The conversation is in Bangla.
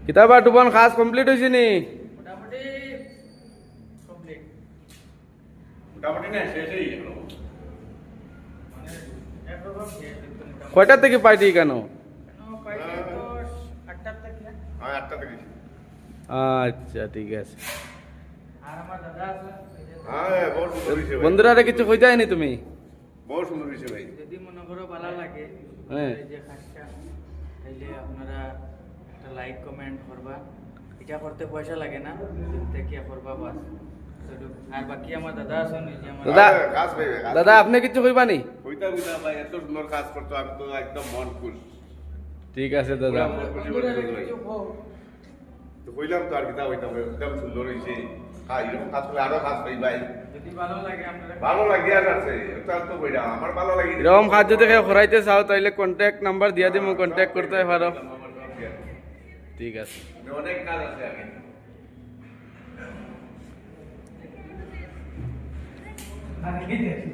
কিতাবা টুপন খাস কমপ্লিট হয়েছে নি? মোটামুটি কমপ্লিট। মোটামুটি না শেষই এখনো। মানে একরকম শেষ একদম মোটামুটি। কয়টা থেকে পাইটি কেন? কেন পাইছে তো 8টার থেকে। হ্যাঁ 8টা থেকে। আচ্ছা ঠিক আছে। আর আমার দাদা আছে এই যে হ্যাঁ বহুত সুন্দর হয়েছে ভাই। বন্ধুরা কিছু কই যায়নি তুমি? বহুত সুন্দর হয়েছে ভাই। যদি মনে করো ভালো লাগে হ্যাঁ। এই যে খাসটা তাইলে আপনারা একটা লাইক কমেন্ট করবা। এটা করতে পয়সা লাগে না, দেখে করবা বাস। আর বাকি আমার দাদা আছেন এই যে আমার দাদা হ্যাঁ, কাজ ভাই কাজ। দাদা আপনি কিছু কইবানি? কইতা কইতা ভাই এত সুন্দর কাজ করতো আমি তো একদম মন খুশ। ঠিক আছে দাদা। বন্ধুরা কিছু হোক। তো কইলাম তো আর কিতা হইতাম একদম সুন্দর হয়েছে। হ্যাঁ এরকম কাজ করলে আরো কাজ পাই ভাই। যদি ভালো লাগে আপনারা ভালো লাগিয়া আছে এটা তো কইরা আমার ভালো লাগে। এরকম কাজ যদি কেউ করাইতে চাও তাহলে কন্ট্যাক্ট নাম্বার দিয়া দিমু, কন্ট্যাক্ট করতে পারো। ঠিক আছে। অনেক কাজ আছে আগে। আর কি দেখি